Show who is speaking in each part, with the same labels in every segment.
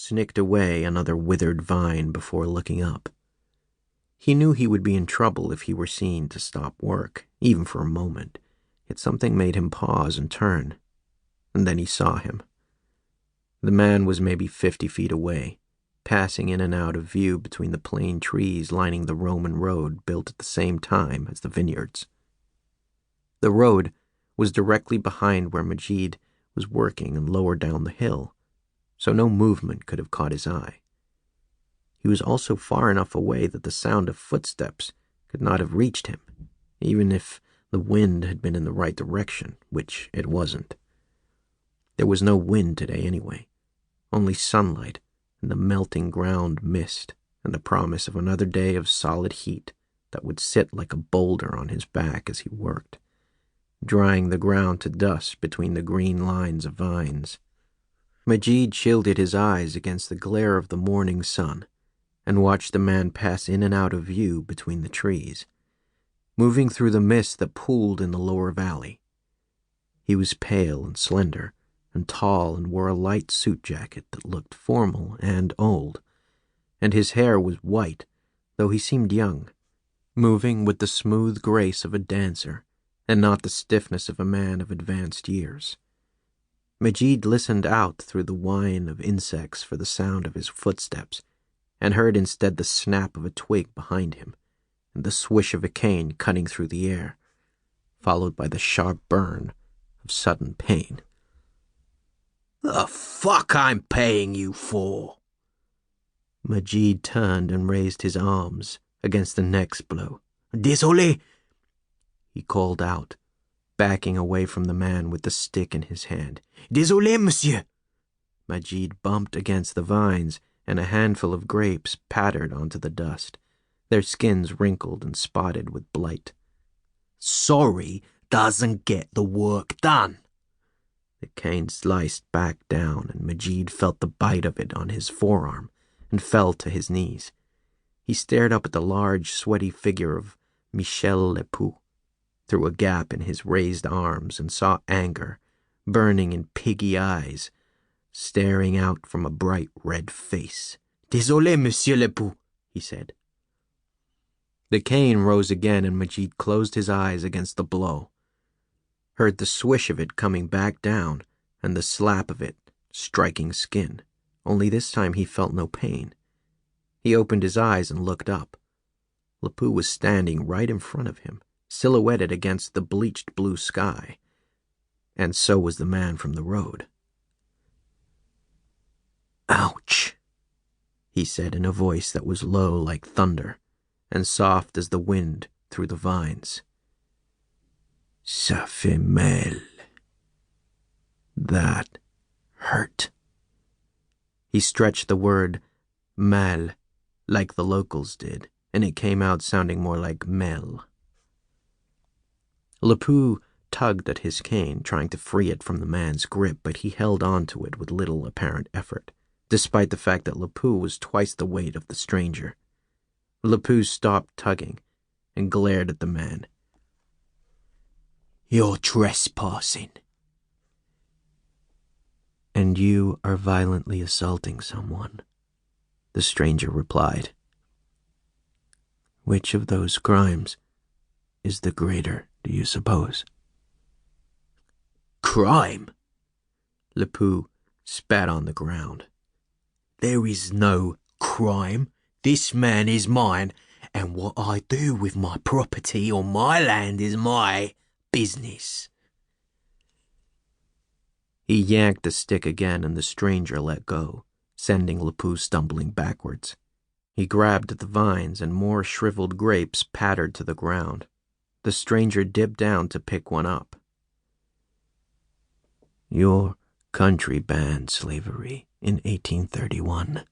Speaker 1: snicked away another withered vine before looking up. He knew he would be in trouble if he were seen to stop work, even for a moment, yet something made him pause and turn. And then he saw him. The man was maybe 50 feet away, passing in and out of view between the plane trees lining the Roman road built at the same time as the vineyards. The road was directly behind where Majid was working and lower down the hill, so no movement could have caught his eye. He was also far enough away that the sound of footsteps could not have reached him, even if the wind had been in the right direction, which it wasn't. There was no wind today anyway, only sunlight and the melting ground mist and the promise of another day of solid heat that would sit like a boulder on his back as he worked, drying the ground to dust between the green lines of vines. Majid shielded his eyes against the glare of the morning sun and watched the man pass in and out of view between the trees, moving through the mist that pooled in the lower valley. He was pale and slender and tall and wore a light suit jacket that looked formal and old, and his hair was white, though he seemed young, moving with the smooth grace of a dancer and not the stiffness of a man of advanced years. Majid listened out through the whine of insects for the sound of his footsteps, and heard instead the snap of a twig behind him, and the swish of a cane cutting through the air, followed by the sharp burn of sudden pain.
Speaker 2: "The fuck I'm paying you for?"
Speaker 1: Majid turned and raised his arms against the next blow.
Speaker 2: "Désolé,"
Speaker 1: he called out, backing away from the man with the stick in his hand.
Speaker 2: "Désolé, monsieur."
Speaker 1: Majid bumped against the vines, and a handful of grapes pattered onto the dust, their skins wrinkled and spotted with blight.
Speaker 2: "Sorry doesn't get the work done."
Speaker 1: The cane sliced back down, and Majid felt the bite of it on his forearm and fell to his knees. He stared up at the large, sweaty figure of Michel Lepoux through a gap in his raised arms and saw anger burning in piggy eyes, staring out from a bright red face.
Speaker 2: "Désolé, Monsieur Lepoux," he said.
Speaker 1: The cane rose again, and Majid closed his eyes against the blow, heard the swish of it coming back down and the slap of it striking skin, only this time he felt no pain. He opened his eyes and looked up. Lepoux was standing right in front of him, silhouetted against the bleached blue sky, and so was the man from the road.
Speaker 2: "Ouch,"
Speaker 1: he said in a voice that was low like thunder and soft as the wind through the vines.
Speaker 2: "Ça fait mal."
Speaker 1: That hurt. He stretched the word mal like the locals did, and it came out sounding more like mel. Lepoux tugged at his cane, trying to free it from the man's grip, but he held on to it with little apparent effort, despite the fact that Lepoux was twice the weight of the stranger. Lepoux stopped tugging and glared at the man.
Speaker 2: "You're trespassing."
Speaker 1: "And you are violently assaulting someone," the stranger replied. "Which of those crimes is the greater, do you suppose?"
Speaker 2: "Crime?"
Speaker 1: Lepoux spat on the ground.
Speaker 2: "There is no crime. This man is mine, and what I do with my property on my land is my business."
Speaker 1: He yanked the stick again, and the stranger let go, sending Lepoux stumbling backwards. He grabbed at the vines, and more shriveled grapes pattered to the ground. The stranger dipped down to pick one up. "Your country banned slavery in 1831.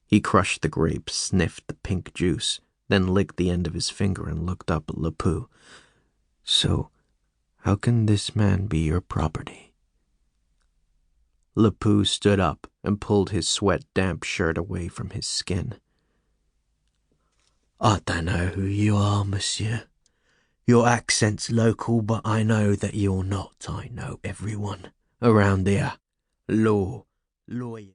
Speaker 1: He crushed the grapes, sniffed the pink juice, then licked the end of his finger and looked up at Lepoux. "So, how can this man be your property?" Lepoux stood up and pulled his sweat-damp shirt away from his skin.
Speaker 2: "I don't know who you are, monsieur. Your accent's local, but I know that you're not. I know everyone around here. Law, lawyer."